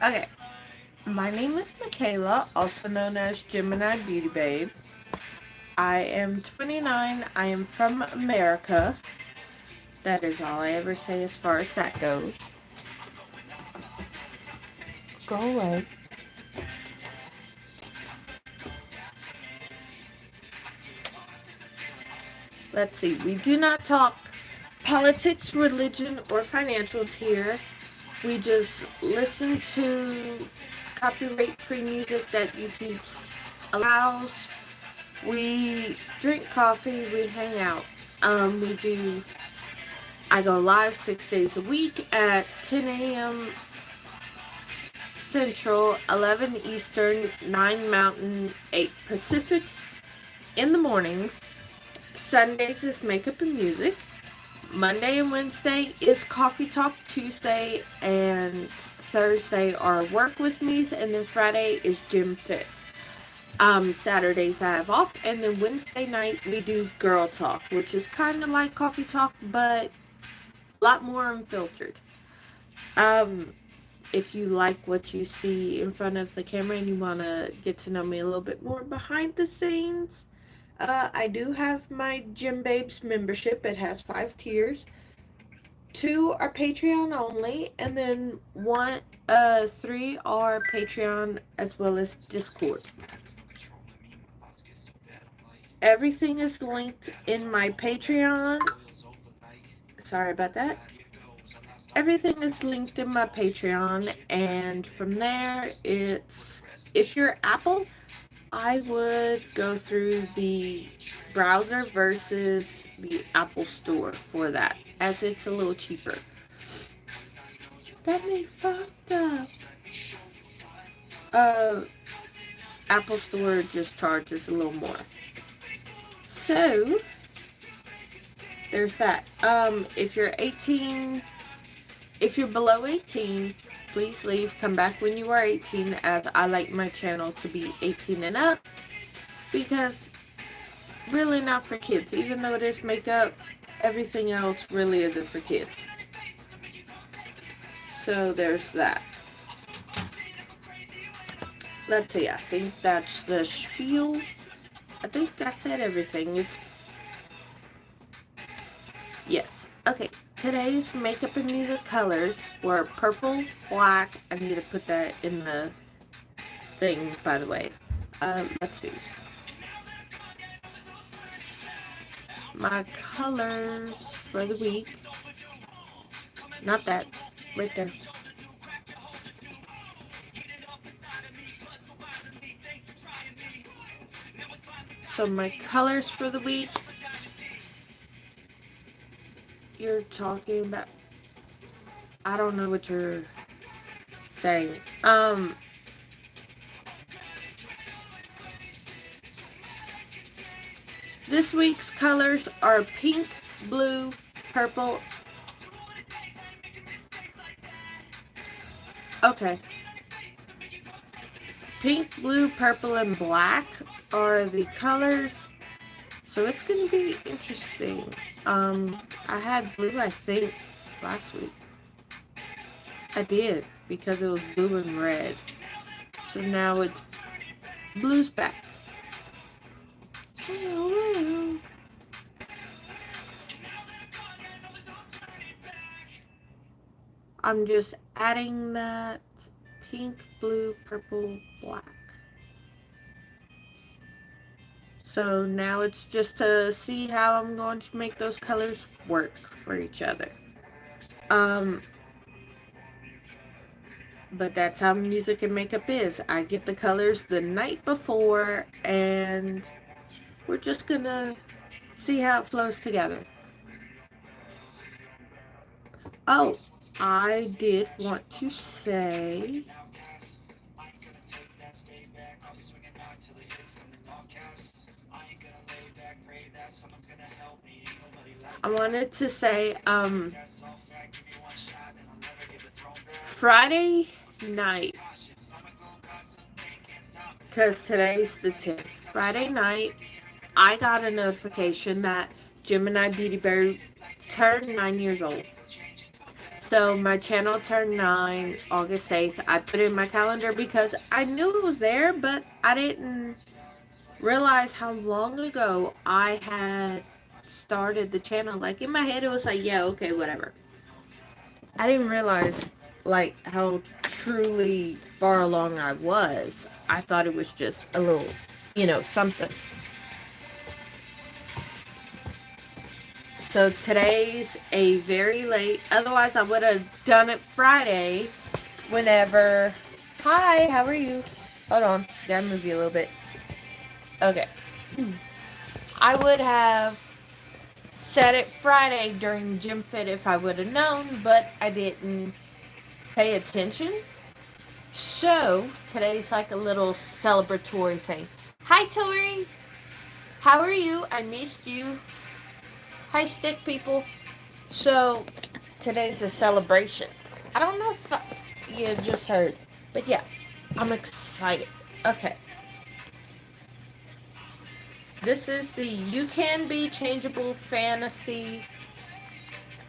Okay, my name is Michaela, also known as Gemini Beauty Babe. I am 29. I am from America. That is all I ever say as far as that goes. Go away. Let's see, we do not talk politics, religion, or financials here. We just listen to copyright free music that YouTube allows. We drink coffee, we hang out. We do I go live 6 days a week at 10 a.m. Central, 11 Eastern, 9 Mountain, 8 Pacific in the mornings. Sundays is makeup and music. Monday and Wednesday is Coffee Talk. Tuesday and Thursday are Work with Me's, and then Friday is Gym Fit. Saturdays I have off, and then Wednesday night we do Girl Talk, which is kind of like Coffee Talk, but a lot more unfiltered. Um, if you like what you see in front of the camera and you want to get to know me a little bit more behind the scenes, I do have my Gym Babes membership. It has 5 tiers. 2 are Patreon only, and then 3 are Patreon as well as Discord. Everything is linked in my Patreon. Sorry about that. Everything is linked in my Patreon, and from there, if you're Apple, I would go through the browser versus the Apple Store for that, as it's a little cheaper. Got me fucked up. Uh, Apple Store just charges a little more. So, there's that. If you're 18, if you're below 18, please leave. Come back when you are 18, as I like my channel to be 18 and up. Because really not for kids. Even though it is makeup, everything else really isn't for kids. So there's that. Let's see, I think that's the spiel. I think I said everything. Yes. Okay, today's makeup and music colors were purple, black. I need to put that in the thing, by the way. Let's see. My colors for the week. Not that. Right there. So my colors for the week. You're talking about. I don't know what you're saying. This week's colors are pink, blue, purple. Okay. Pink, blue, purple, and black are the colors. So it's going to be interesting. I had blue, I think, last week. I did, because it was blue and red. So now it's blue's back. I'm just adding that pink, blue, purple, black. So now it's just to see how I'm going to make those colors work for each other. But that's how music and makeup is. I get the colors the night before, and we're just gonna see how it flows together. Oh, I did want to say, I wanted to say, Friday night, because today's the 10th. Friday night, I got a notification that Gemini Beauty Babe turned 9 years old. So my channel turned 9 August 8th. I put it in my calendar because I knew it was there, but I didn't realize how long ago I had started the channel. Like in my head it was like, yeah, okay, whatever. I didn't realize like how truly far along I was. I thought it was just a little, something. So today's a very late, otherwise I would have done it Friday whenever. Hi, how are you? Hold on, gotta move you a little bit. Okay. I would have said it Friday during Gym Fit if I would have known, but I didn't pay attention. So today's like a little celebratory thing. Hi, Tori. How are you? I missed you. Hi, stick people. So today's a celebration. I don't know if you just heard, but yeah, I'm excited. Okay. This is the You Can Be Changeable Fantasy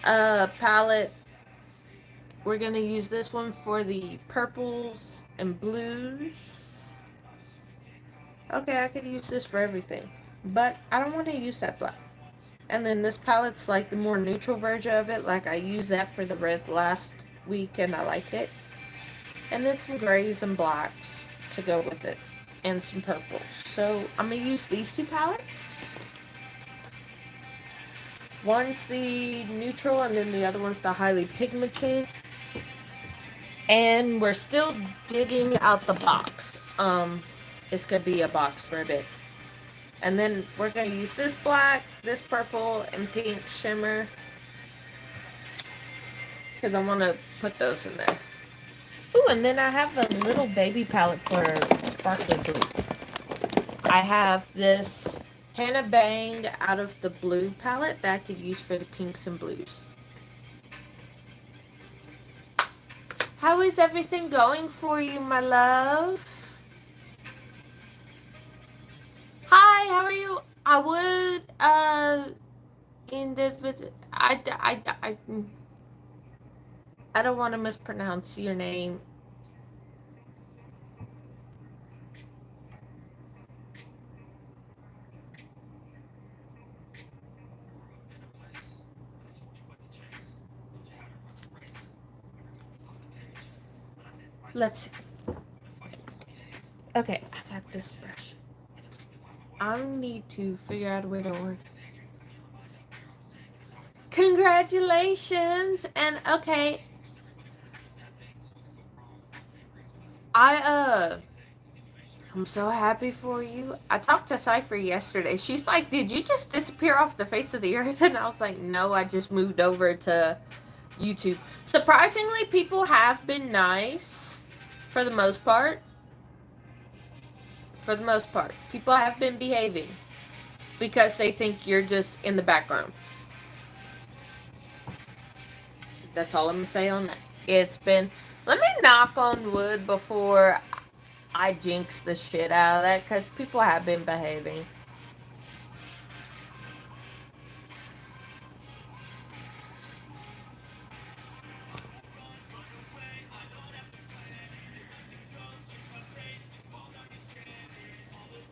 palette. We're going to use this one for the purples and blues. Okay, I could use this for everything, but I don't want to use that black. And then this palette's like the more neutral version of it. Like I used that for the red last week and I liked it. And then some grays and blacks to go with it. And some purples. So I'm going to use these two palettes. One's the neutral and then the other one's the highly pigmented. And we're still digging out the box. It's going to be a box for a bit. And then we're going to use this black, this purple, and pink shimmer. Because I want to put those in there. Ooh, and then I have a little baby palette for sparkly blue. I have this Hannah Bang out of the blue palette that I could use for the pinks and blues. How is everything going for you, my love? Hi, how are you? I would, I don't want to mispronounce your name. Let's see. Okay, I got this brush. I need to figure out a way to work. Congratulations! And okay, I'm so happy for you. I talked to Cypher yesterday. She's like, did you just disappear off the face of the earth? And I was like, no, I just moved over to YouTube. Surprisingly, people have been nice for the most part. For the most part. People have been behaving because they think you're just in the background. That's all I'm going to say on that. It's been... Let me knock on wood before I jinx the shit out of that because people have been behaving.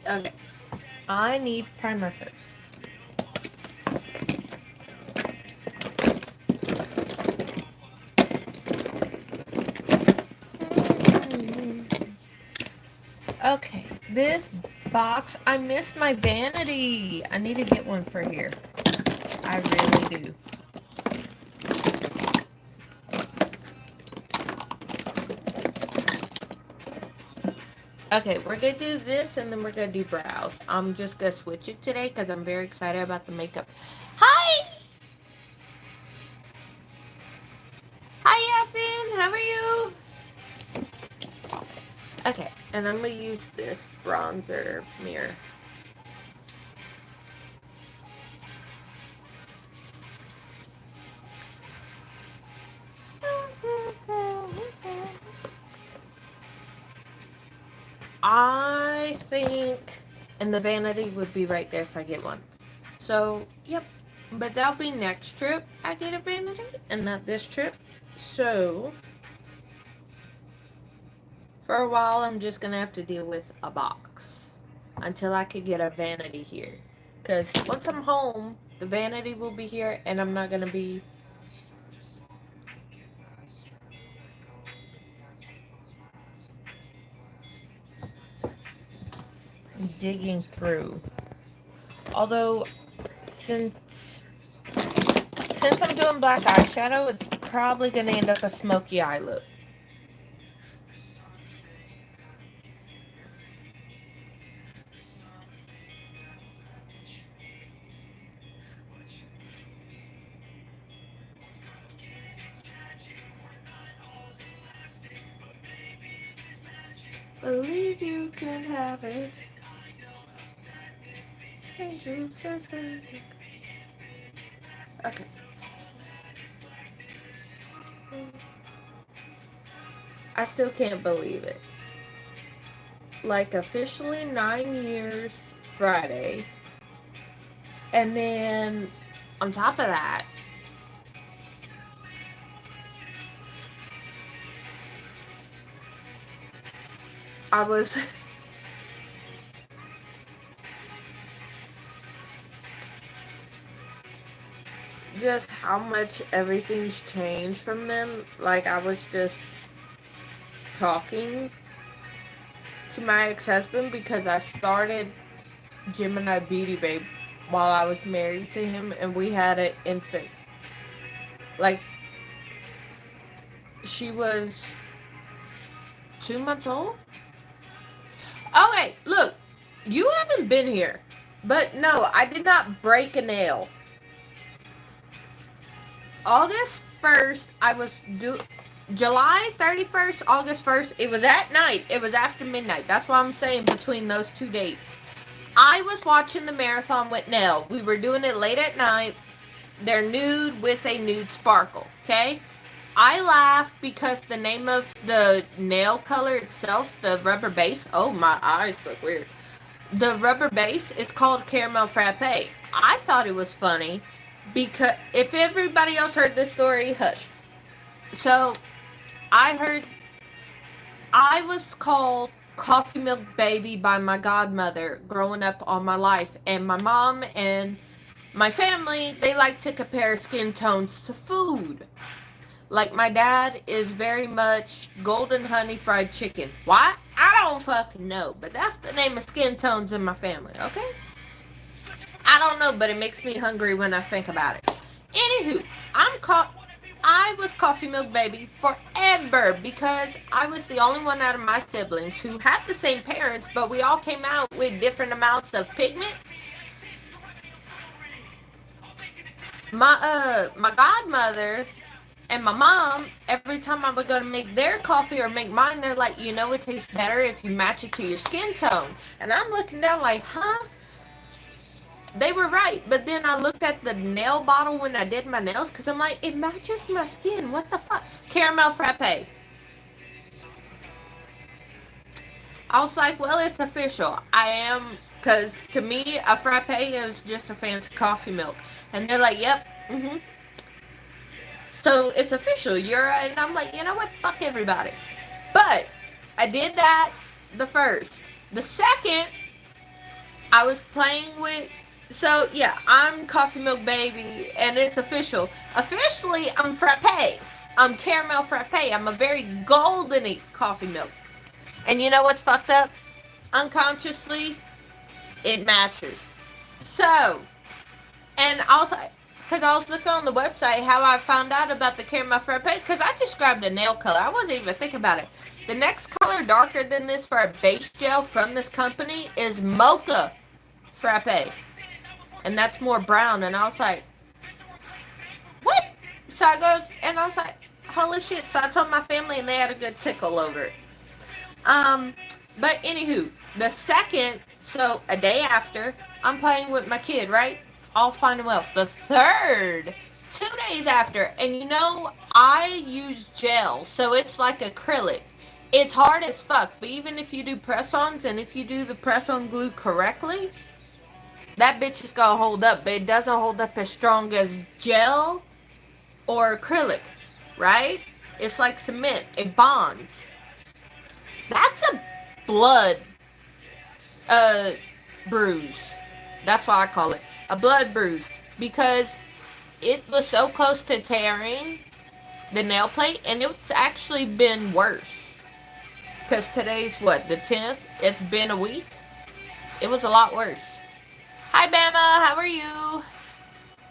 Okay. I need primer first. Okay, this box, I missed my vanity. I need to get one for here. I really do. Okay, we're going to do this and then we're going to do brows. I'm just going to switch it today because I'm very excited about the makeup. Hi! Hi, Yasin! How are you? Okay, and I'm going to use this bronzer mirror. I think, and the vanity would be right there if I get one. So, yep. But that'll be next trip I get a vanity and not this trip. So, for a while, I'm just going to have to deal with a box until I could get a vanity here. Because once I'm home, the vanity will be here and I'm not going to be digging through. Although, since I'm doing black eyeshadow, it's probably going to end up a smoky eye look. Believe you can have it. Angels are fake. Okay. I still can't believe it. Like, officially 9 years Friday. And then, on top of that, I was just how much everything's changed from them. Like, I was just talking to my ex-husband because I started Gemini Beauty Babe while I was married to him, and we had an infant. Like, she was 2 months old. Oh, wait, look, you haven't been here. But no, I did not break a nail. August 1st, I was July 31st, August 1st, it was at night. It was after midnight. That's why I'm saying between those 2 dates. I was watching the marathon with Nell. We were doing it late at night. They're nude with a nude sparkle, okay? I laughed because the name of the nail color itself, the rubber base, oh, my eyes look weird. The rubber base is called Caramel Frappe. I thought it was funny because if everybody else heard this story, hush. So, I was called Coffee Milk Baby by my godmother growing up all my life. And my mom and my family, they like to compare skin tones to food. Like, my dad is very much golden honey fried chicken. Why? I don't fucking know. But that's the name of skin tones in my family, okay? I don't know, but it makes me hungry when I think about it. Anywho, I was Coffee Milk Baby forever because I was the only one out of my siblings who had the same parents, but we all came out with different amounts of pigment. My godmother and my mom, every time I would go to make their coffee or make mine, they're like, you know, it tastes better if you match it to your skin tone. And I'm looking down like, huh? They were right, but then I looked at the nail bottle when I did my nails because I'm like, it matches my skin. What the fuck? Caramel Frappe. I was like, well, it's official. I am, because to me, a frappe is just a fancy coffee milk. And they're like, yep, So it's official. And I'm like, you know what? Fuck everybody. But I did that the first. The second, I was playing with. So yeah, I'm Coffee Milk Baby, and it's official. Officially, I'm frappe. I'm caramel frappe. I'm a very goldeny coffee milk. And you know what's fucked up? Unconsciously, it matches. So, and also, because I was looking on the website how I found out about the caramel frappe, because I just grabbed a nail color. I wasn't even thinking about it. The next color darker than this for a base gel from this company is Mocha Frappe. And that's more brown. And I was like, what? So I go, and I was like, holy shit. So I told my family, and they had a good tickle over it. But anywho, the second, so a day after, I'm playing with my kid, right? All fine and well. The third, 2 days after, and you know, I use gel, so it's like acrylic. It's hard as fuck, but even if you do press-ons, and if you do the press-on glue correctly, that bitch is gonna hold up, but it doesn't hold up as strong as gel or acrylic, right? It's like cement. It bonds. That's a blood bruise. That's what I call it. A blood bruise. Because it was so close to tearing the nail plate, and it's actually been worse. Because today's what, the 10th? It's been a week. It was a lot worse. Hi, Bama. How are you?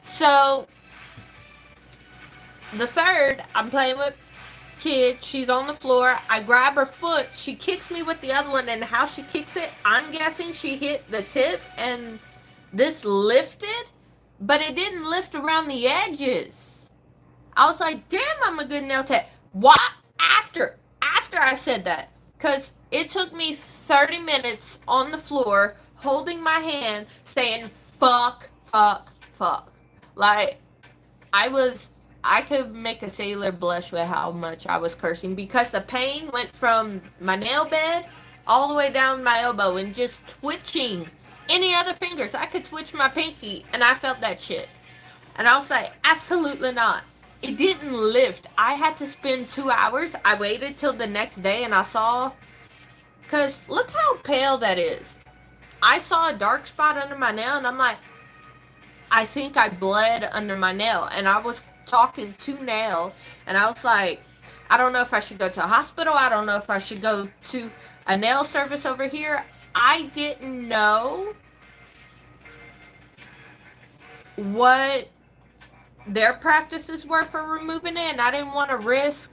So, the third, I'm playing with kid. She's on the floor. I grab her foot. She kicks me with the other one, and how she kicks it, I'm guessing she hit the tip, and this lifted, but it didn't lift around the edges. I was like, damn, I'm a good nail tech. What? After I said that, because it took me 30 minutes on the floor holding my hand saying fuck, fuck, fuck. Like, I could make a sailor blush with how much I was cursing, because the pain went from my nail bed all the way down my elbow and just twitching any other fingers. I could twitch my pinky and I felt that shit. And I was like, absolutely not. It didn't lift. I had to spend 2 hours. I waited till the next day and I saw, because look how pale that is. I saw a dark spot under my nail and I'm like, I think I bled under my nail. And I was talking to nail and I was like, I don't know if I should go to a hospital. I don't know if I should go to a nail service over here. I didn't know what their practices were for removing it, and I didn't want to risk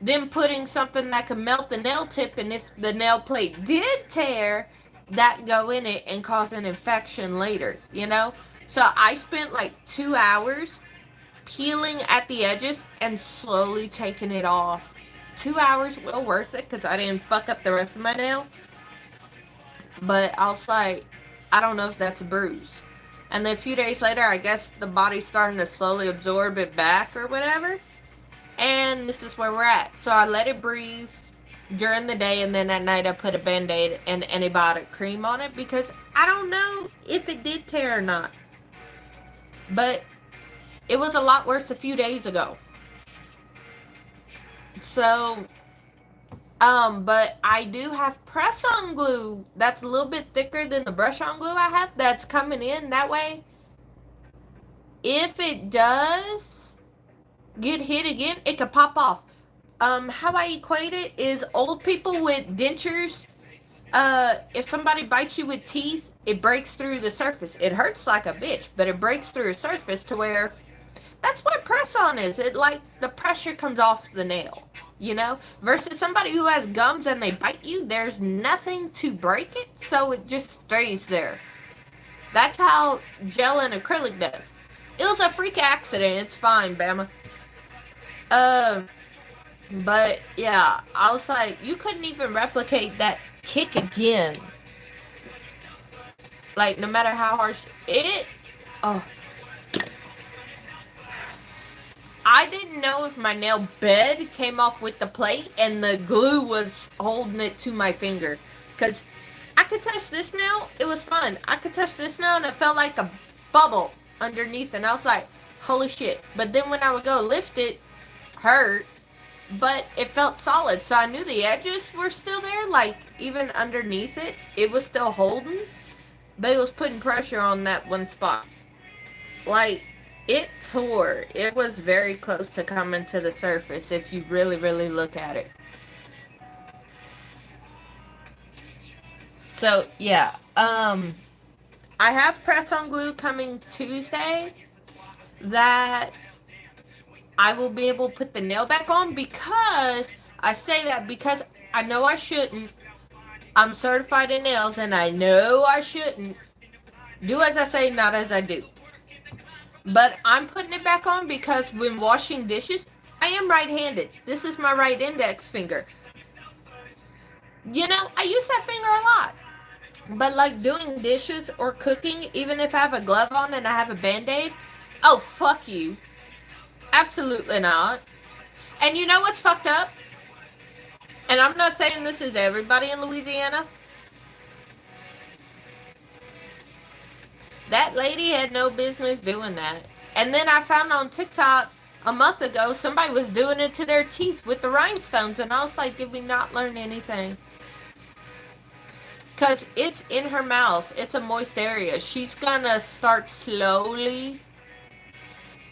them putting something that could melt the nail tip, and if the nail plate did tear, that go in it and cause an infection later, you know? So I spent like 2 hours peeling at the edges and slowly taking it off. 2 hours, well worth it, because I didn't fuck up the rest of my nail. But I was like, I don't know if that's a bruise. And then a few days later, I guess the body's starting to slowly absorb it back or whatever. And this is where we're at. So I let it breathe during the day, and then at night I put a Band-Aid and antibiotic cream on it, because I don't know if it did tear or not. But it was a lot worse a few days ago. So, but I do have press-on glue that's a little bit thicker than the brush-on glue I have that's coming in. That way, if it does get hit again, it could pop off. How I equate it is old people with dentures. If somebody bites you with teeth, it breaks through the surface. It hurts like a bitch, but it breaks through a surface to where that's what press-on is. It, like, the pressure comes off the nail, you know? Versus somebody who has gums and they bite you, there's nothing to break it, so it just stays there. That's how gel and acrylic does. It was a freak accident. It's fine, Bama. But, yeah, I was like, you couldn't even replicate that kick again. Like, no matter how harsh it... Oh. I didn't know if my nail bed came off with the plate and the glue was holding it to my finger. Because I could touch this nail, it was fun. I could touch this nail and it felt like a bubble underneath. And I was like, holy shit. But then when I would go lift it, hurt. But it felt solid. So I knew the edges were still there. Like, even underneath it, it was still holding. But it was putting pressure on that one spot. Like... It tore. It was very close to coming to the surface if you really, really look at it. So, yeah. I have press-on glue coming Tuesday that I will be able to put the nail back on, because I say that because I know I shouldn't. I'm certified in nails and I know I shouldn't. Do as I say, not as I do. But I'm putting it back on because when washing dishes, I am right-handed. This is my right index finger. You know, I use that finger a lot. But like doing dishes or cooking, even if I have a glove on and I have a Band-Aid, oh, fuck you. Absolutely not. And you know what's fucked up? And I'm not saying this is everybody in Louisiana. That lady had no business doing that. And then I found on TikTok a month ago, somebody was doing it to their teeth with the rhinestones, and I was like, did we not learn anything? Because it's in her mouth. It's a moist area. She's gonna start slowly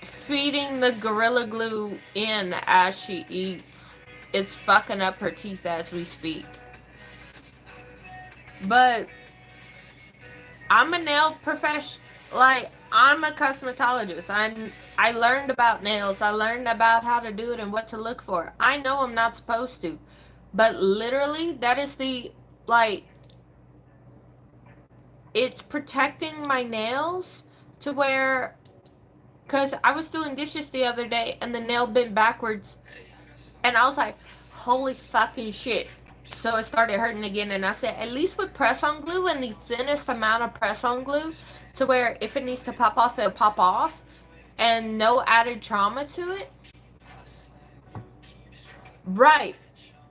feeding the Gorilla Glue in as she eats. It's fucking up her teeth as we speak. But I'm a nail professional. Like, I'm a cosmetologist. I learned about nails. I learned about how to do it and what to look for. I know I'm not supposed to. But literally, that is the, like, it's protecting my nails to where, because I was doing dishes the other day and the nail bent backwards. And I was like, holy fucking shit. So it started hurting again, and I said, at least with press-on glue and the thinnest amount of press-on glue, to where if it needs to pop off, it'll pop off, and no added trauma to it. Right.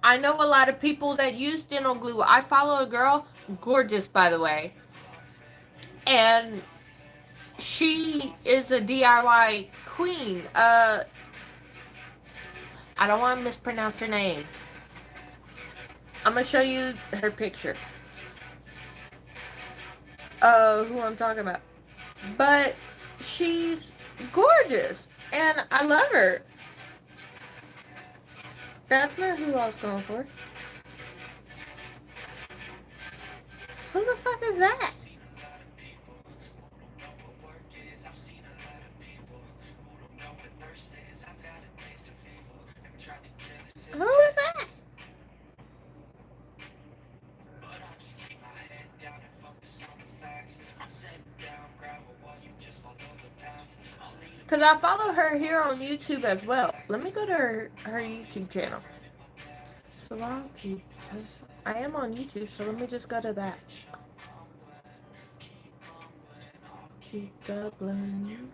I know a lot of people that use dental glue. I follow a girl, gorgeous by the way, and she is a DIY queen. I don't want to mispronounce her name. I'm gonna show you her picture. Who I'm talking about. But she's gorgeous, and I love her. That's not who I was going for. Who the fuck is that? Who is that? Because I follow her here on YouTube as well. Let me go to her YouTube channel. Salaki. I am on YouTube, so let me just go to that. Keep Dublin.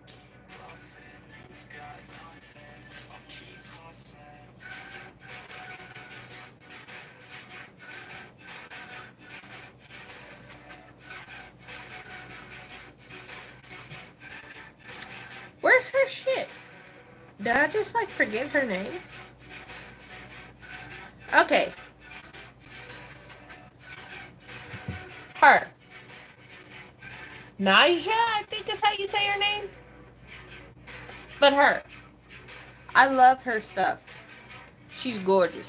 Where's her shit? Did I just like forget her name? Okay. Her. Naija, I think is how you say her name. But her. I love her stuff. She's gorgeous.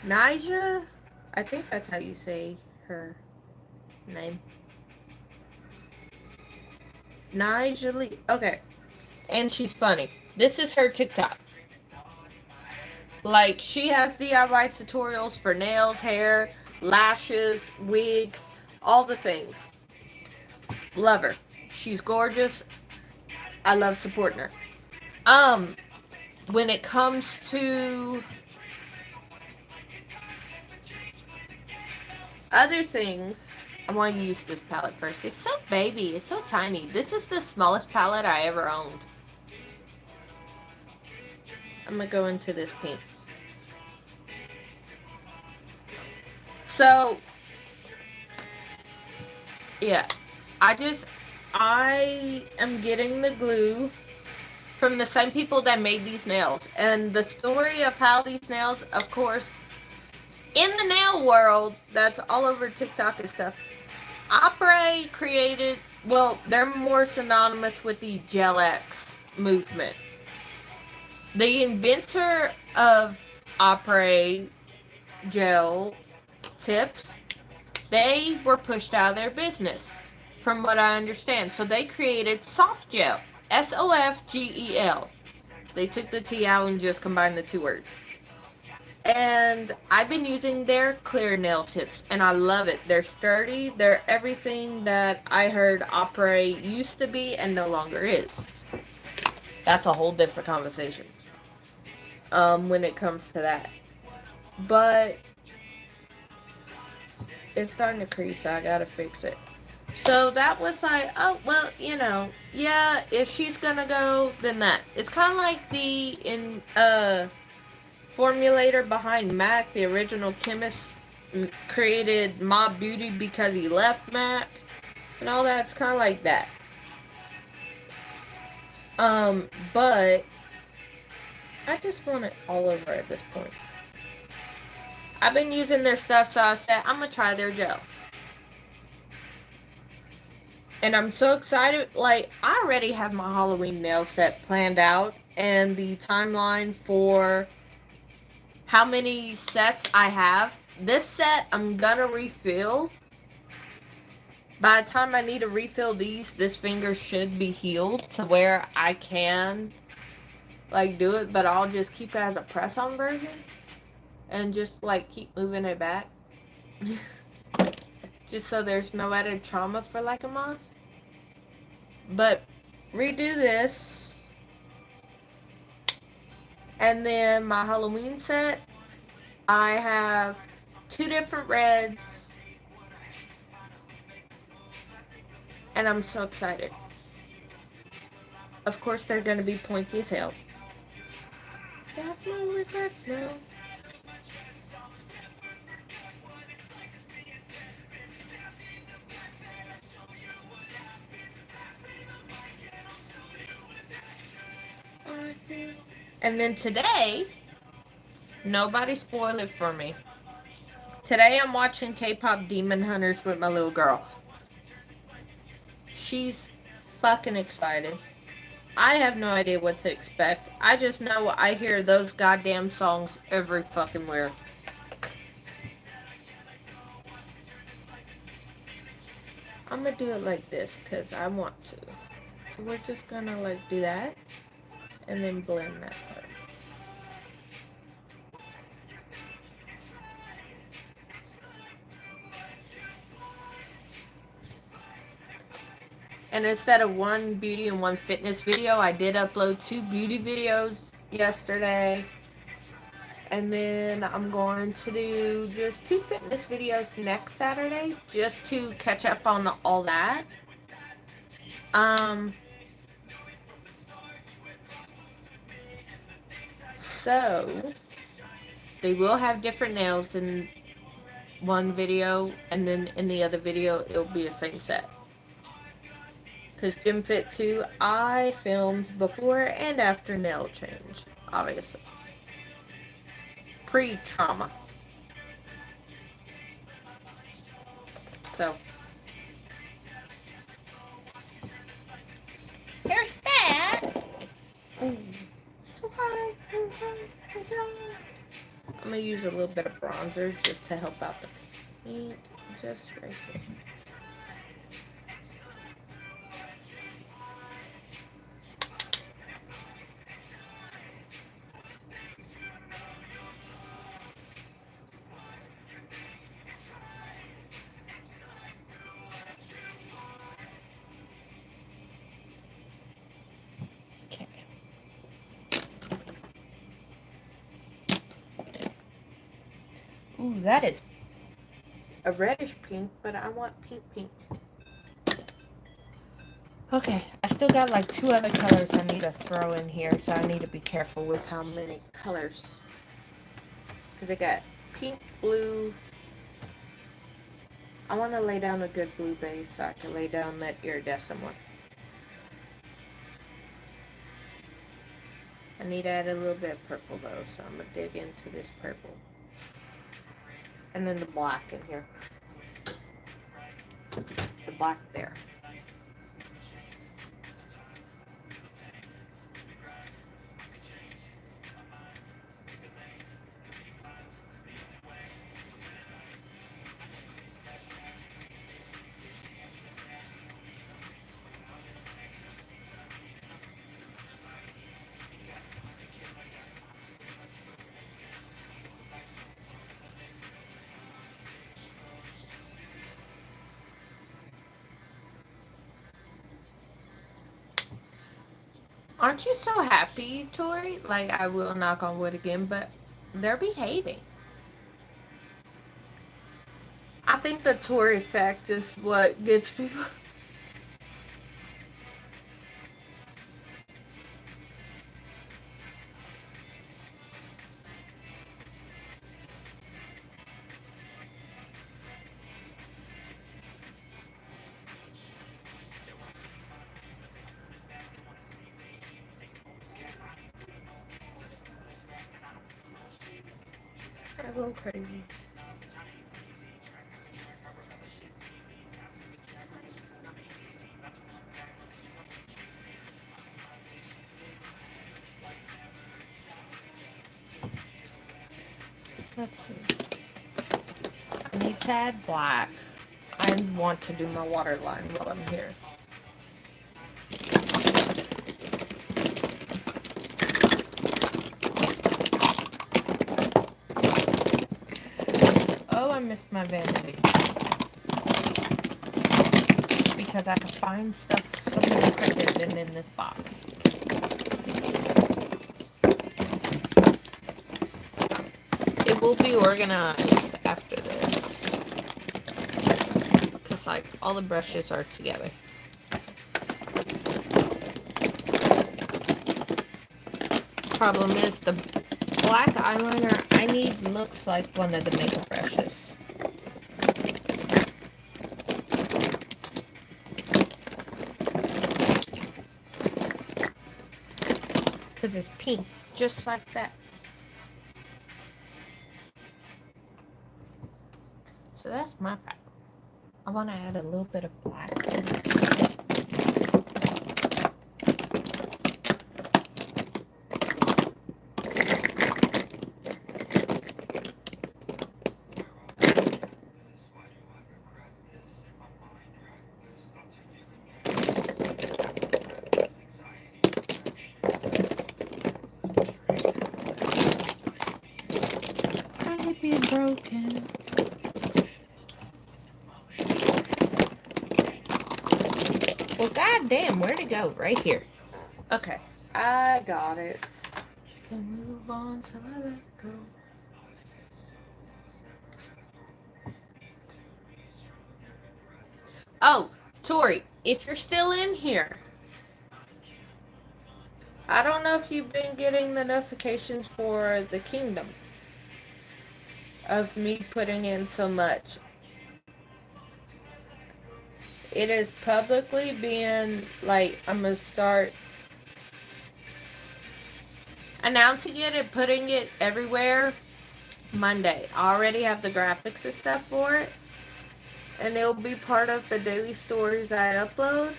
Naija? I think that's how you say her name. Naija Lee. Okay. And she's funny. This is her TikTok. Like, she has DIY tutorials for nails, hair, lashes, wigs, all the things. Love her. She's gorgeous. I love supporting her. When it comes to other things, I want to use this palette first. It's so baby. It's so tiny. This is the smallest palette I ever owned. I'm going to go into this pink. So, yeah. I am getting the glue from the same people that made these nails. And the story of how these nails, of course, in the nail world, that's all over TikTok and stuff, Apres created, well, they're more synonymous with the Gel X movement. The inventor of Apres gel tips, they were pushed out of their business, from what I understand. So they created Soft Gel, SOFGEL. They took the T out and just combined the two words. And I've been using their clear nail tips, and I love it. They're sturdy. They're everything that I heard Apres used to be and no longer is. That's a whole different conversation when it comes to that. But it's starting to crease, so I gotta fix it. So that was like, oh, well, you know, yeah, if she's gonna go, then that. It's kind of like the formulator behind MAC, the original chemist, created Mob Beauty because he left MAC and all that. It's kind of like that. But I just want it all over at this point. I've been using their stuff, so I said I'm gonna try their gel. And I'm so excited. Like, I already have my Halloween nail set planned out, and the timeline for how many sets I have. This set I'm gonna refill. By the time I need to refill these, this finger should be healed to where I can like do it, but I'll just keep it as a press-on version and just like keep moving it back. Just so there's no added trauma for like a month. But redo this. And then my Halloween set, I have 2 different reds. And I'm so excited. Of course, they're going to be pointy as hell. Have no regrets now. And then today, nobody spoil it for me. Today I'm watching K-pop Demon Hunters with my little girl. She's fucking excited. I have no idea what to expect. I just know I hear those goddamn songs every fucking where. I'm gonna do it like this because I want to. So we're just gonna like do that and then blend that part. And instead of one beauty and one fitness video, I did upload 2 beauty videos yesterday. And then I'm going to do just 2 fitness videos next Saturday, just to catch up on all that. So they will have different nails in one video, and then in the other video it'll be the same set. Because Gym Fit 2, I filmed before and after nail change, obviously. Pre-trauma. So, here's that. I'm going to use a little bit of bronzer just to help out the paint. Just right here. Ooh, that is a reddish pink, but I want pink. Okay, I still got like 2 other colors I need to throw in here, so I need to be careful with how many colors. Because I got pink, blue. I want to lay down a good blue base so I can lay down that iridescent one. I need to add a little bit of purple though, so I'm going to dig into this purple. And then the black in here. The black there. Aren't you so happy, Tori? Like, I will knock on wood again, but they're behaving. I think the Tori effect is what gets people. I go crazy. Let's see. I need to add black. I want to do my waterline while I'm here. Oh, I missed my vanity. Because I can find stuff so much quicker than in this box. It will be organized after this. Because, like, all the brushes are together. Problem is, the black eyeliner I need looks like one of the makeup brushes. Because it's pink, just like that. So that's my palette. I want to add a little bit of black. I be broken. Well, goddamn, where'd it go? Right here. Okay, I got it. Can move on till I let go. Oh, Tori, if you're still in here, I don't know if you've been getting the notifications for the kingdom of me putting in so much. It is publicly being, like, I'm going to start announcing it and putting it everywhere Monday. I already have the graphics and stuff for it. And it'll be part of the daily stories I upload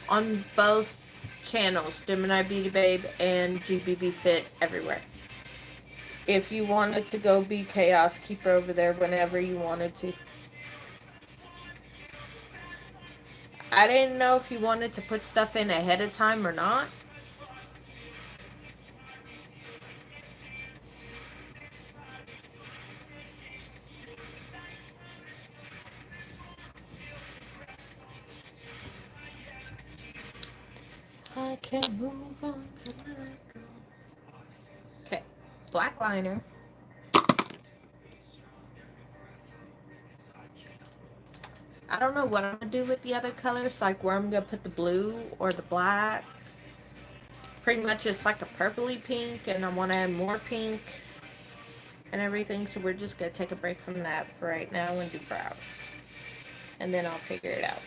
on both channels, Gemini Beauty Babe and GBB Fit, everywhere. If you wanted to go be Chaos Keeper over there whenever you wanted to. I didn't know if you wanted to put stuff in ahead of time or not. I can move on till I let go. Okay, black liner. I don't know what I'm going to do with the other colors, like where I'm going to put the blue or the black. Pretty much it's like a purpley pink, and I want to add more pink and everything, so we're just going to take a break from that for right now and do brows. And then I'll figure it out.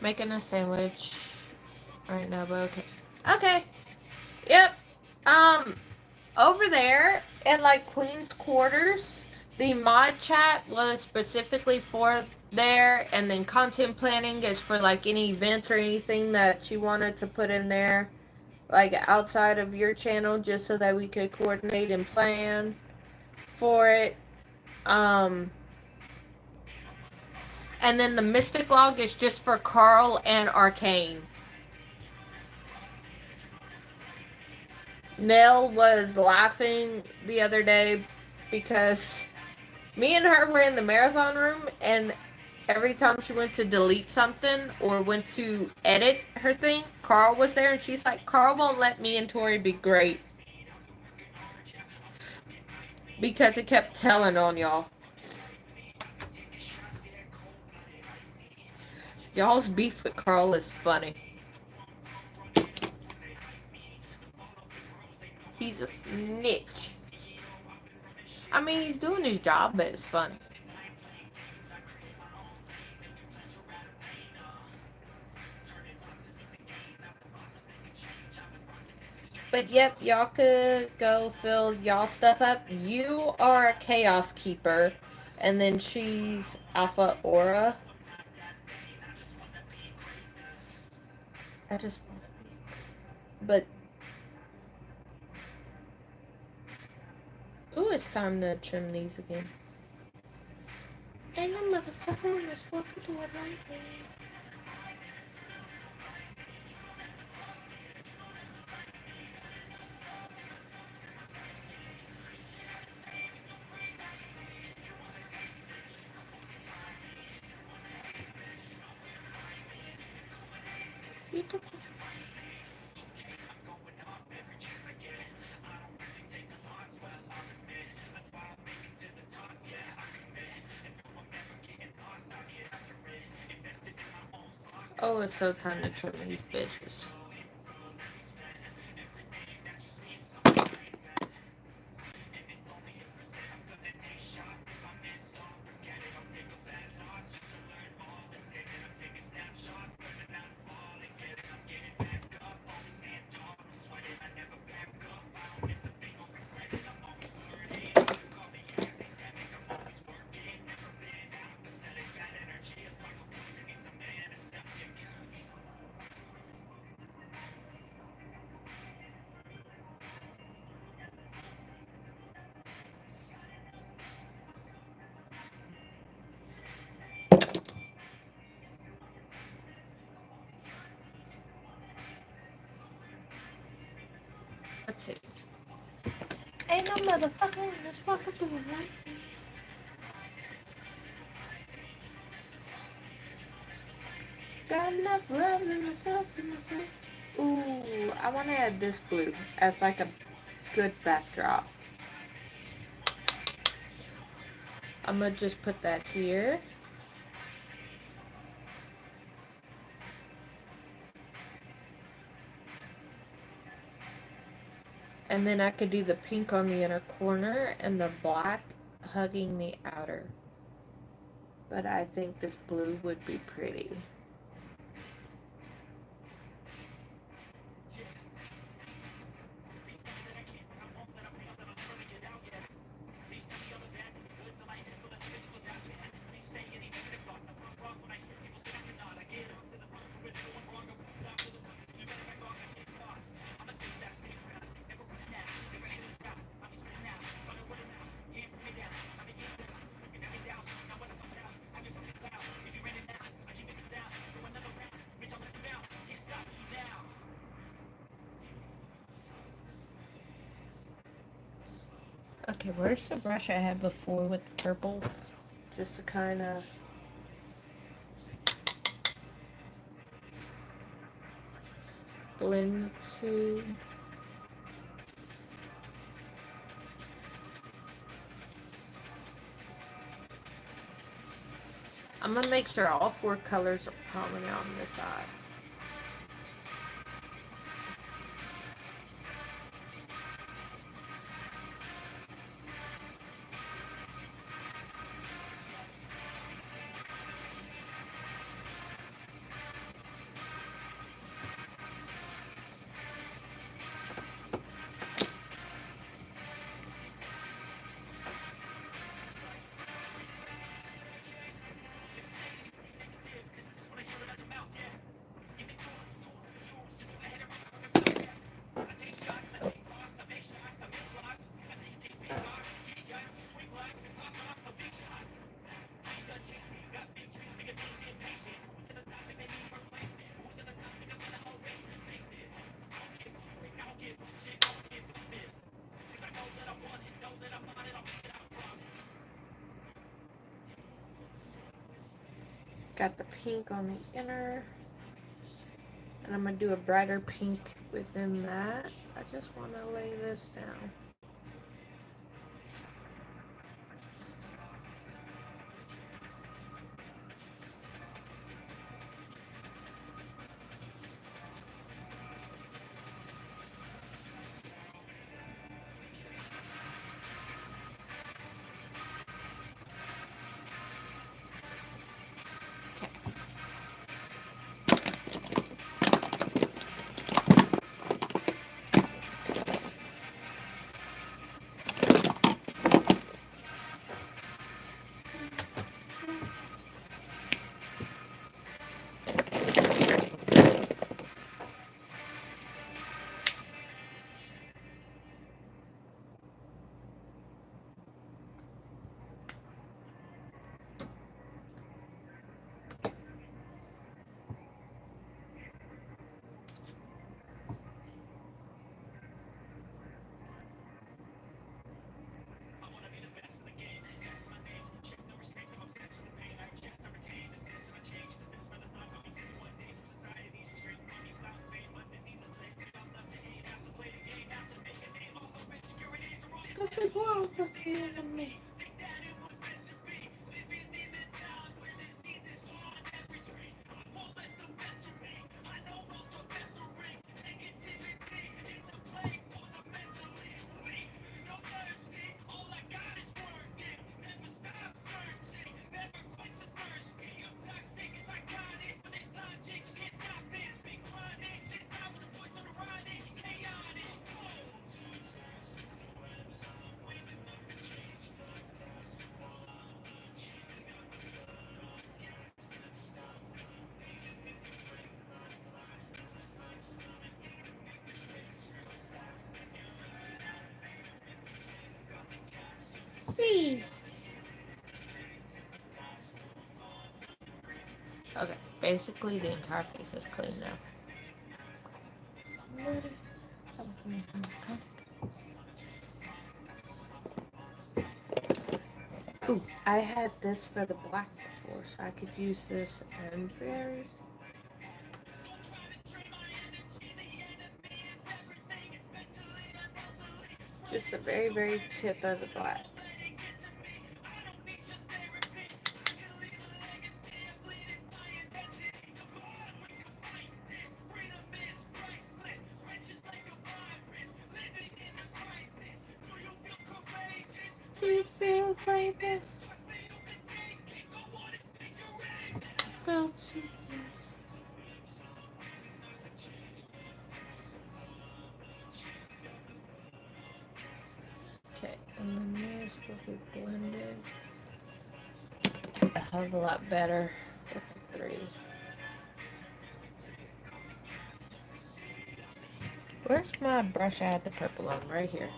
Making a sandwich right now, but okay. Okay. Yep. Over there at like Queen's Quarters, the mod chat was specifically for there, and then content planning is for like any events or anything that you wanted to put in there, like outside of your channel, just so that we could coordinate and plan for it. And then the Mystic Log is just for Carl and Arcane. Nell was laughing the other day because me and her were in the marathon room, and every time she went to delete something or went to edit her thing, Carl was there, and she's like, Carl won't let me and Tori be great because it kept telling on y'all. Y'all's beef with Carl is funny. He's a snitch. I mean, he's doing his job, but it's funny. But yep, y'all could go fill y'all stuff up. You are a Chaos Keeper, and then she's Alpha Aura. I just... But... Ooh, it's time to trim these again. Ain't no motherfucker that's walking to it right there. Oh, it's so time to trim these bitches. Let's see. Ain't no motherfucker that's walking through it right. Got enough love in myself, Ooh, I want to add this blue as like a good backdrop. I'm gonna just put that here. And then I could do the pink on the inner corner and the black hugging the outer. But I think this blue would be pretty. Okay, where's the brush I had before with the purple? Just to kind of... blend the two. I'm gonna make sure all four colors are prominent on this side. Got the pink on the inner. And I'm going to do a brighter pink within that. I just want to lay this down. Perfect world looking at me. Whee! Okay, basically the entire face is clean now. Ooh, I had this for the black before, so I could use this and just the very tip of the black. Do you feel like this? Okay, and then this will be blended a hell of a lot better with the 3. Where's my brush I had the purple on? Right here.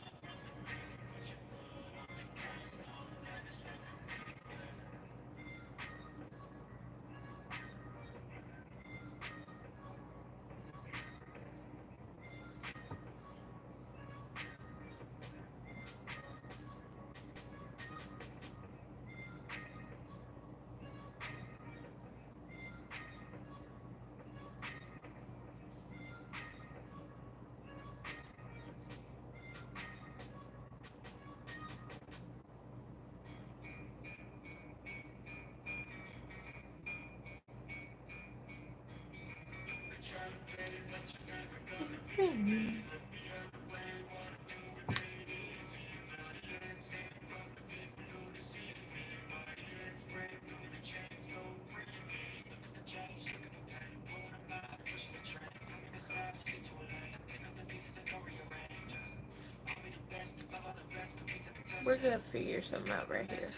We're gonna figure something out right here.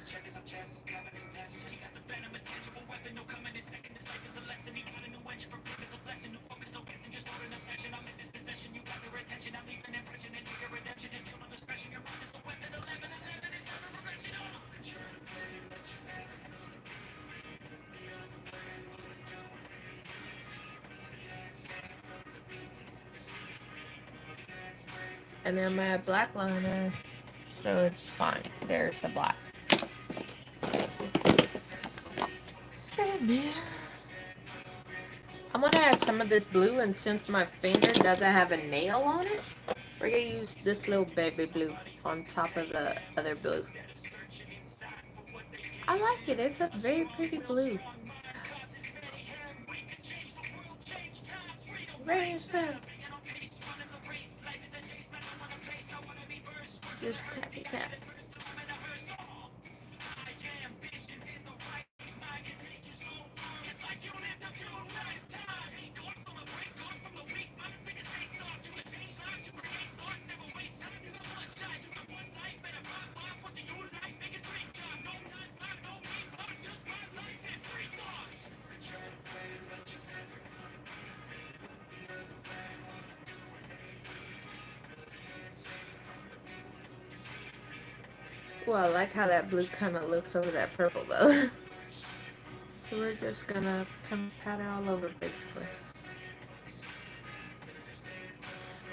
And then my black liner, so it's fine. There's the black. I'm gonna add some of this blue, and since my finger doesn't have a nail on it, we're gonna use this little baby blue on top of the other blue. I like it. It's a very pretty blue. Raise them. Just tappy tap. Well, I like how that blue kind of looks over that purple though. So we're just gonna come pat it all over basically.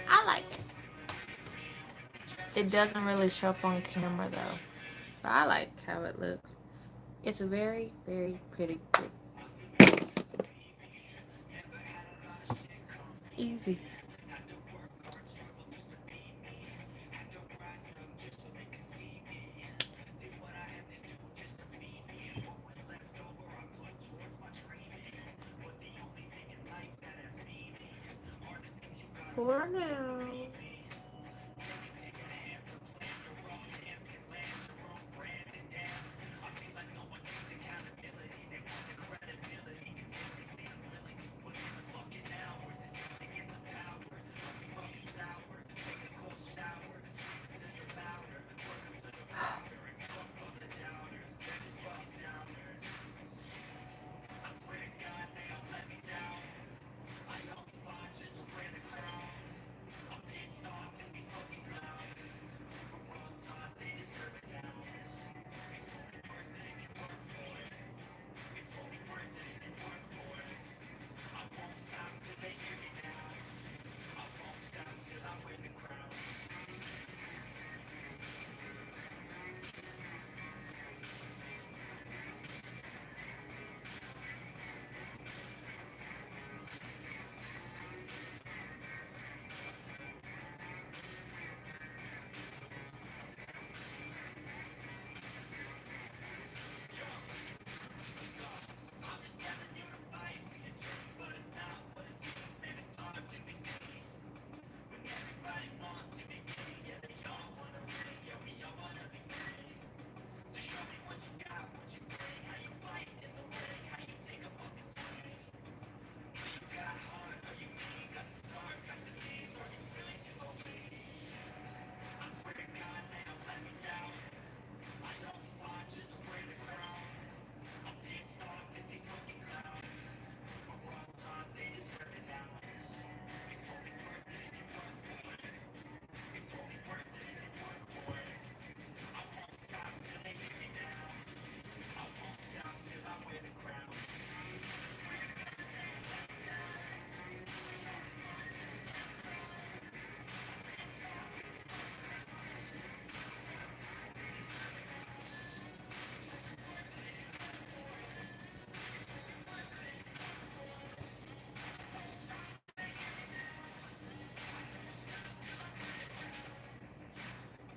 I like it. It doesn't really show up on camera though. But I like how it looks. It's very pretty. Easy. for now.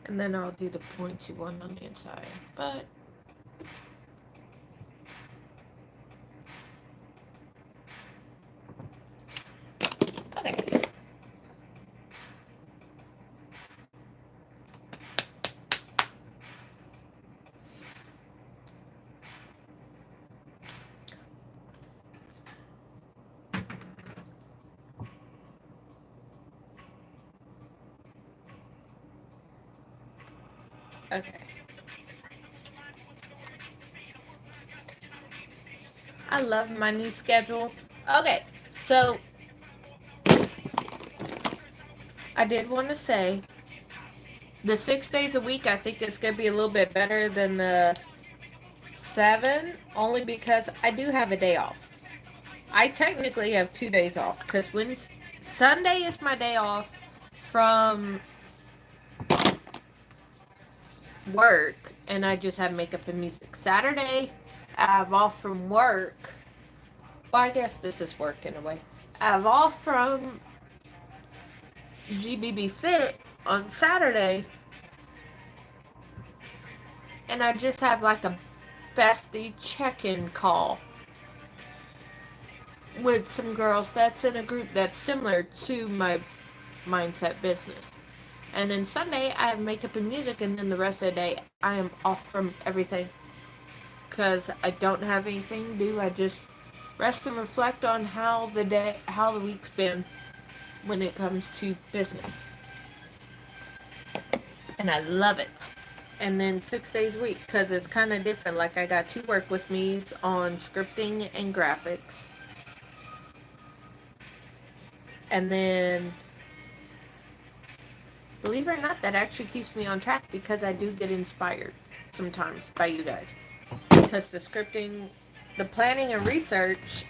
And then I'll do the pointy one on the inside. But okay. Okay. I love my new schedule. Okay, so I did want to say the 6 days a week, I think it's going to be a little bit better than the 7, only because I do have a day off. I technically have 2 days off because Sunday is my day off from work, and I just have makeup and music. Saturday, I have off from work. Well, I guess this is work in a way. I have off from GBB Fit on Saturday, and I just have like a bestie check-in call with some girls that's in a group that's similar to my mindset business. And then Sunday, I have makeup and music, and then the rest of the day, I am off from everything because I don't have anything to do. I just rest and reflect on how the week's been when it comes to business. And I love it. And then 6 days a week because it's kind of different. Like I got 2 work with me's on scripting and graphics. And then, believe it or not, that actually keeps me on track because I do get inspired sometimes by you guys. Because the scripting, the planning and research,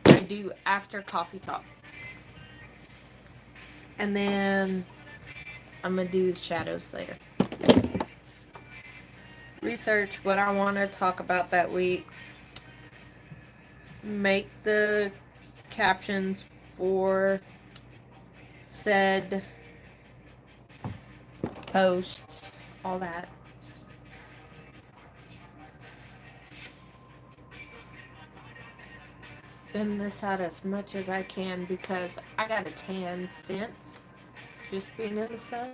I do after coffee talk. And then I'm going to do the shadows later. Research what I want to talk about that week. Make the captions for said posts, all that. thin this out as much as I can because I got a tan since just being in the sun.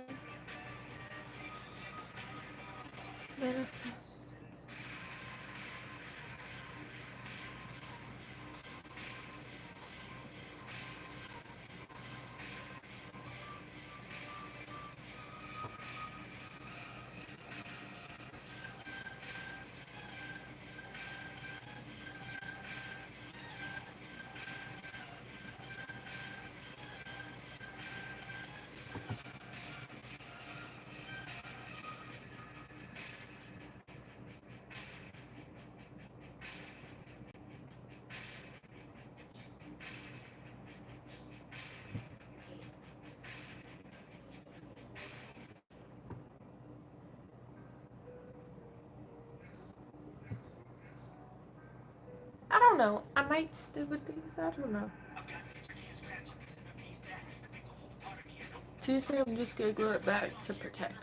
Manifest. I don't know. I might stay with these. I don't know. Tuesday, I'm just gonna glue it back to protect.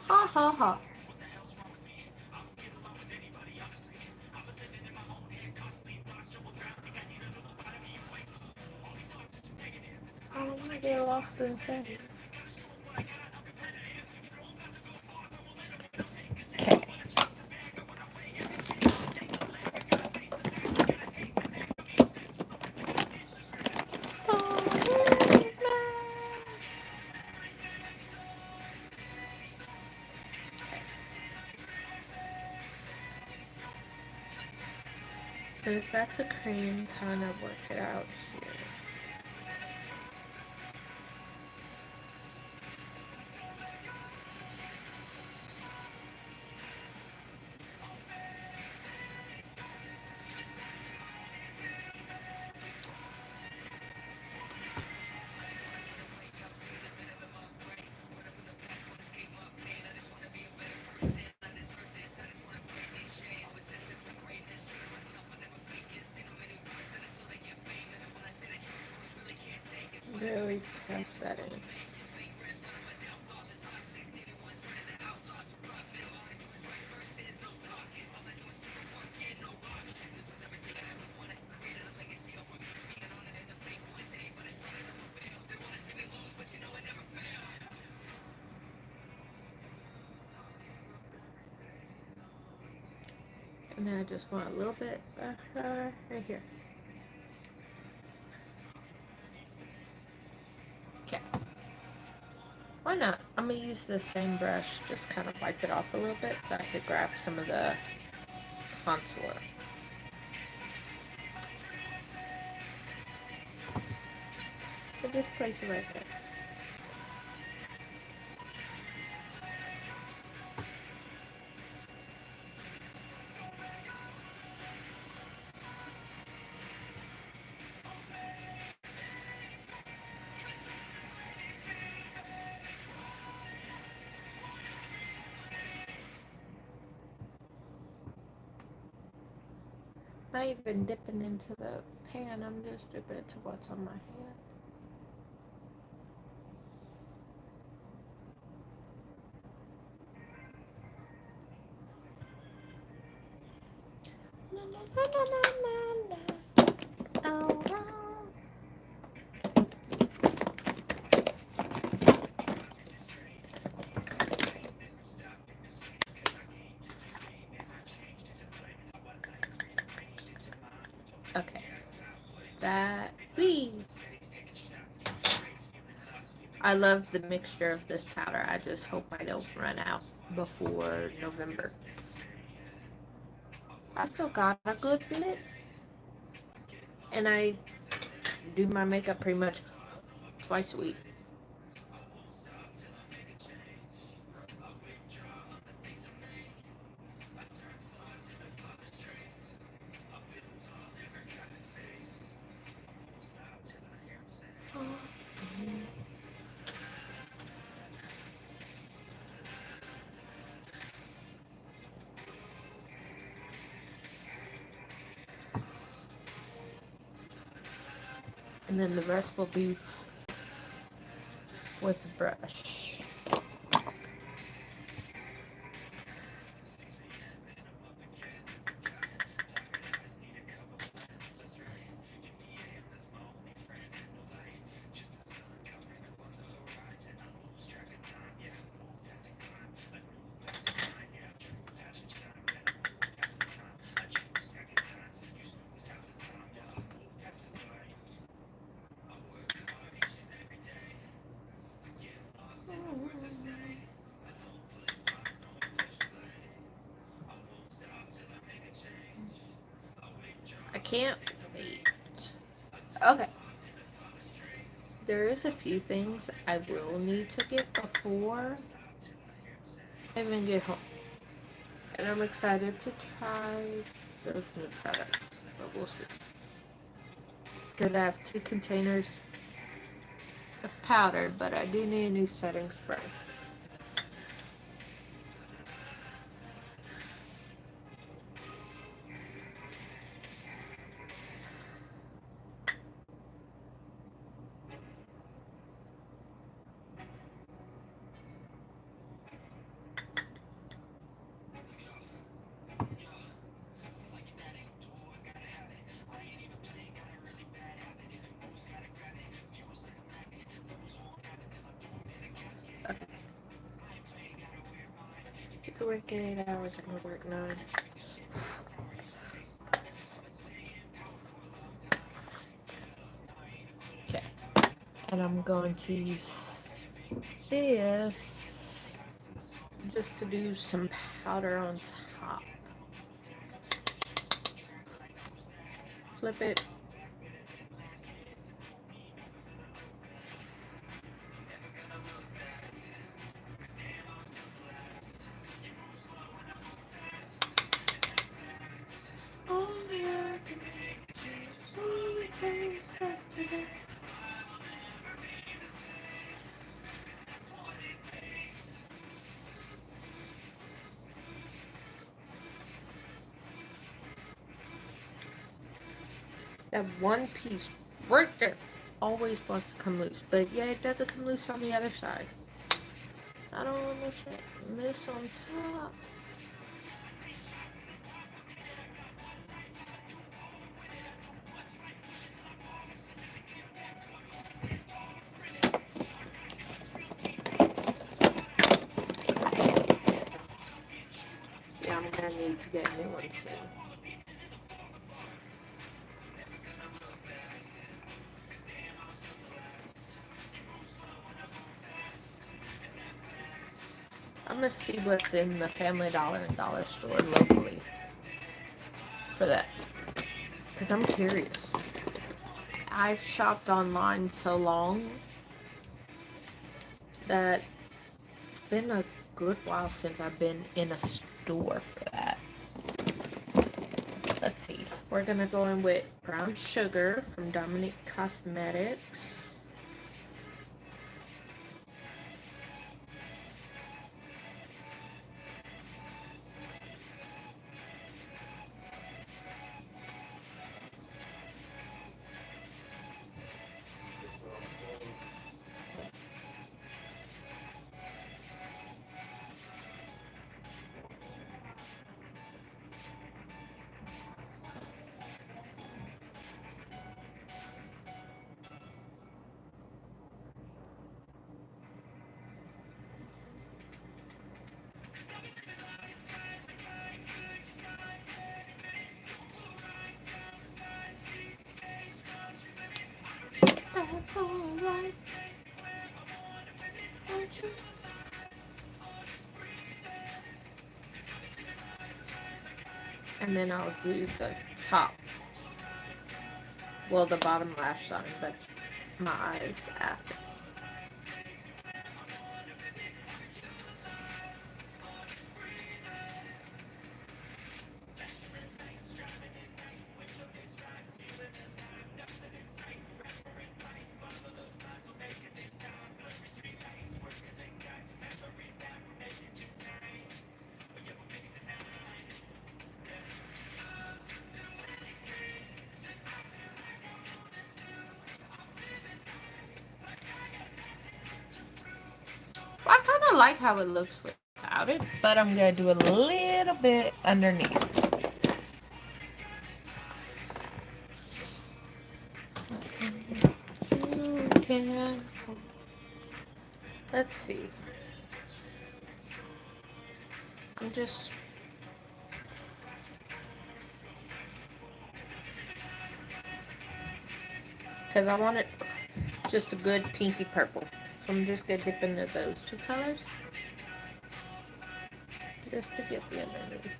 Ha ha ha. I don't want to get lost in sand. Okay. Since that's a cream, kind of work it out here. Really press that in. And then I just want a little bit right here. Okay. Why not? I'm gonna use the same brush, just kind of wipe it off a little bit so I could grab some of the contour. So just place it right there. Not even dipping into the pan, I'm just dipping into what's on my hand. Na, na, na, na, na, na. Oh, no. Okay. That we. I love the mixture of this powder. I just hope I don't run out before November. I still got a good bit. And I do my makeup pretty much twice a week. And then the rest will be with the brush. can't wait. Okay. There is a few things I will need to get before I even get home. And I'm excited to try those new products. But we'll see. Because I have 2 containers of powder, but I do need a new setting spray. Okay. If you could work 8 hours, I'm gonna work 9. Okay. And I'm going to use this just to do some powder on top. Flip it. Oh, yeah. That one piece right there always wants to come loose, but yeah, it doesn't come loose on the other side. I don't understand. This on top. Yeah, I'm gonna need to get a new one soon. I'm gonna see what's in the Family Dollar and Dollar Store locally for that, because I'm curious. I've shopped online so long that it's been a good while since I've been in a store for that. Let's see. We're gonna go in with brown sugar from Dominique Cosmetics. And then I'll do the top. Well, the bottom lash line, but my eyes after. I kind of like how it looks without it, but I'm going to do a little bit underneath. Okay. Let's see. I'm just... because I want it just a good pinky purple. So I'm just going to dip into those 2 colors. Just to get the underneath.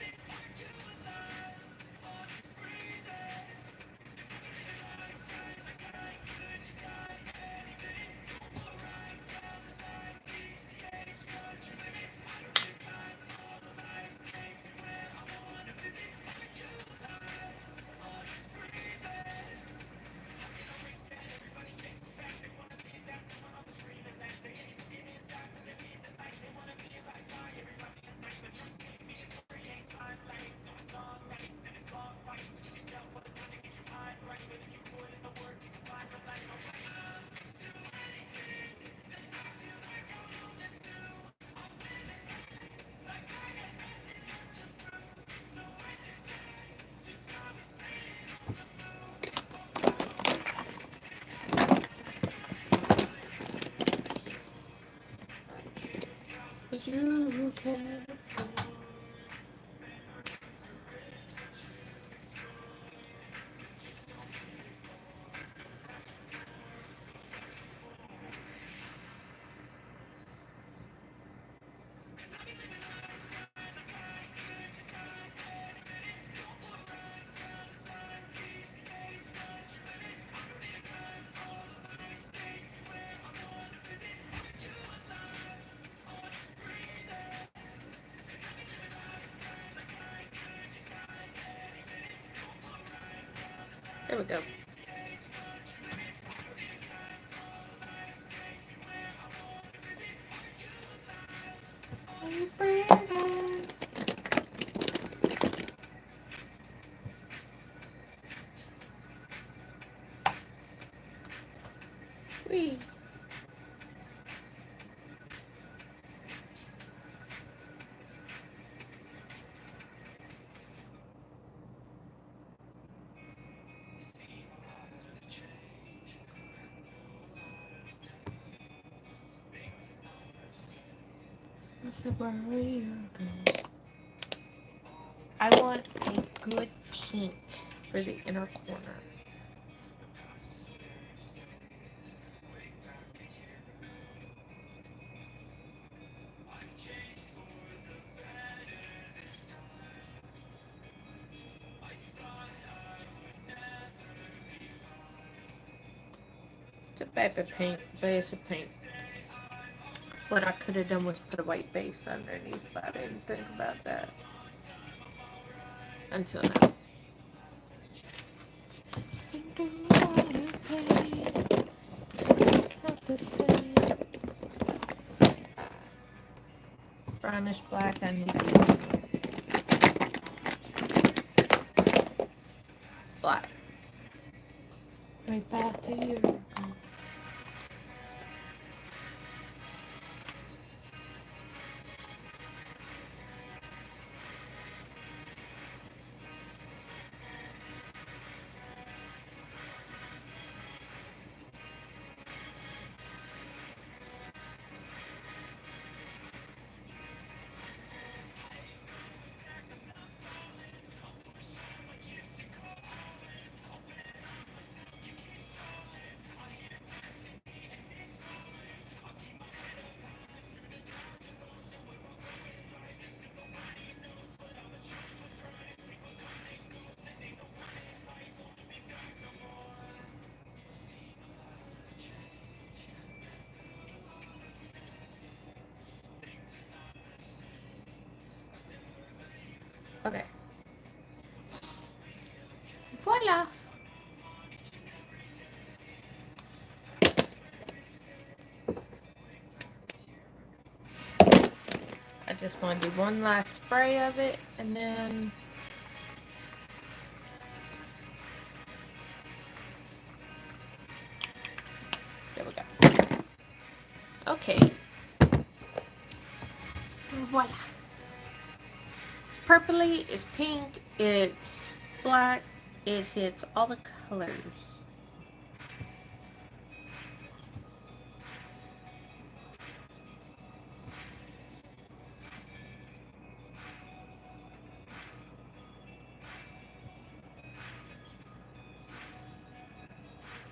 you can afford. There we go. Wee. I want a good pink for the inner corner. It's a paper paint, base of paint. What I could have done was put a white base underneath, but I didn't think about that until now. Brownish black, I need black. Right back to you. Okay. Voila! I just want to do one last spray of it, and then there we go. Okay. Voila. It's purpley, it's pink, it's black, it hits all the colors.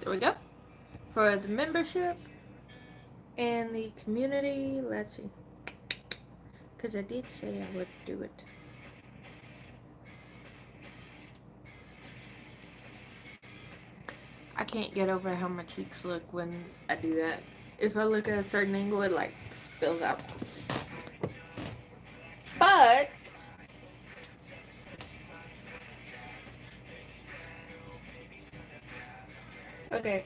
There we go. For the membership and the community, let's see. Because I did say I would do it. I can't get over how my cheeks look when I do that. If I look at a certain angle, it like spills out. But okay.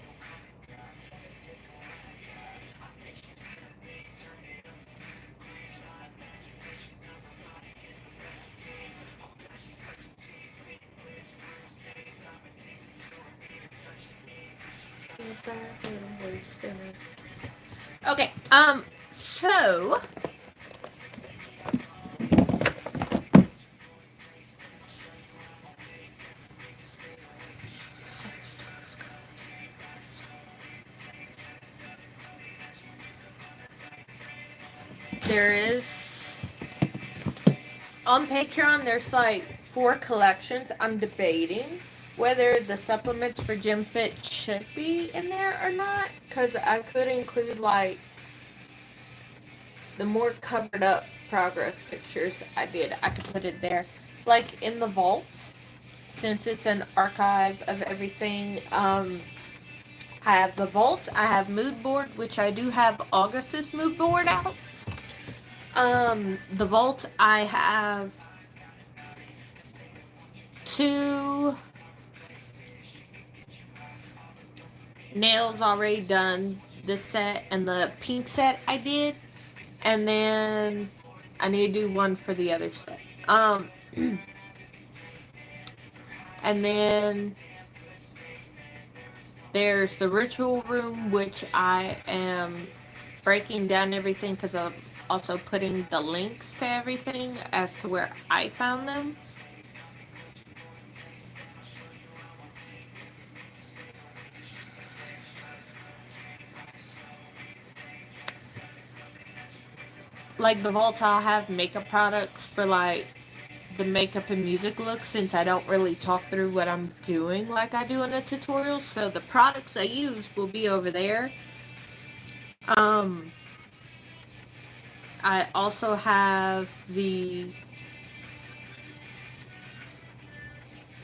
Okay, so there is On Patreon, there's like 4 collections. I'm debating whether the supplements for Gym Fit should be in there or not, because I could include like the more covered up progress pictures I did. I could put it there, like in the vault, since it's an archive of everything. I have the vault. I have mood board, which I do have August's mood board out. The vault, I have 2 nails already done. This set and the pink set I did, and then I need to do one for the other set. And then there's the ritual room, which I am breaking down everything because I'm also putting the links to everything as to where I found them. Like the vault, I'll have makeup products for like the makeup and music look, since I don't really talk through what I'm doing like I do in a tutorial. So the products I use will be over there. I also have the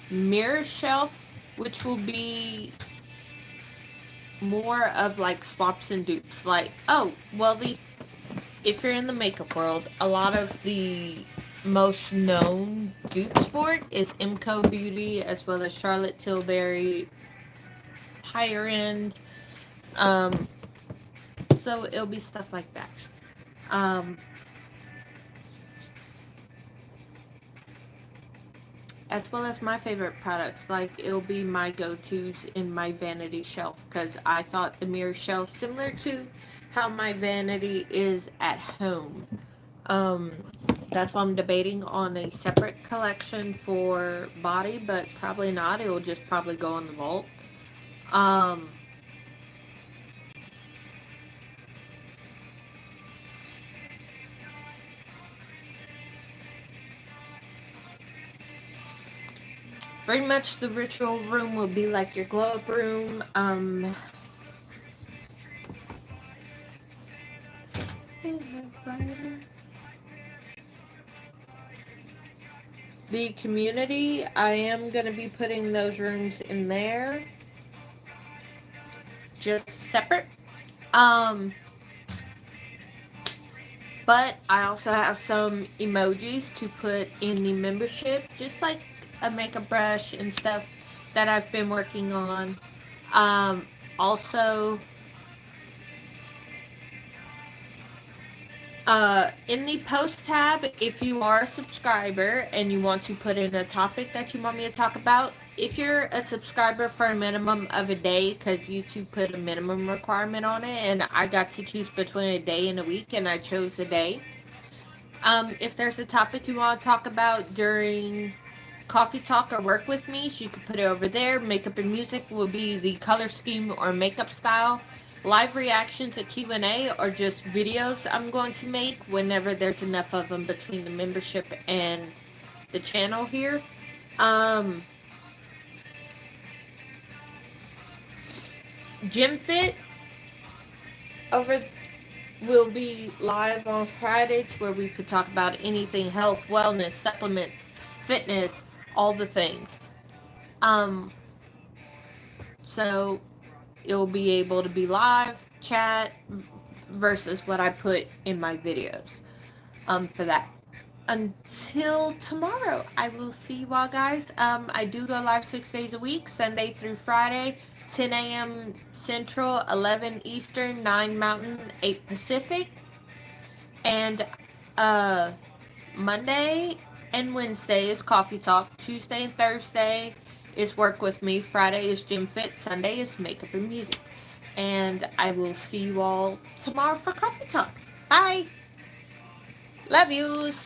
mirror shelf, which will be more of like swaps and dupes. Like, oh, well, if you're in the makeup world, a lot of the most known dupes for it is Imco Beauty, as well as Charlotte Tilbury, higher end. So it'll be stuff like that. As well as my favorite products, like it'll be my go-tos in my vanity shelf, because I thought the mirror shelf, similar to how my vanity is at home. That's why I'm debating on a separate collection for body, but probably not. It will just probably go in the vault. Pretty much the ritual room will be like your glow up room. The community, I am going to be putting those rooms in there, just separate. But I also have some emojis to put in the membership, just like a makeup brush and stuff that I've been working on. Also, in the post tab, if you are a subscriber and you want to put in a topic that you want me to talk about, if you're a subscriber for a minimum of a day, because YouTube put a minimum requirement on it, and I got to choose between a day and a week, and I chose a day. If there's a topic you want to talk about during Coffee Talk or Work With Me, so you can put it over there. Makeup and music will be the color scheme or makeup style. Live reactions at Q&A are just videos I'm going to make whenever there's enough of them between the membership and the channel here. Gym Fit will be live on Friday, to where we could talk about anything health, wellness, supplements, fitness, all the things. So it'll be able to be live, chat, versus what I put in my videos. For that. Until tomorrow, I will see you all, guys. I do go live 6 days a week, Sunday through Friday, 10 a.m. Central, 11 Eastern, 9 Mountain, 8 Pacific. And Monday and Wednesday is Coffee Talk. Tuesday and Thursday is Work With Me. Friday is Gym Fit. Sunday is Makeup and Music. And I will see you all tomorrow for Coffee Talk. Bye. Love yous.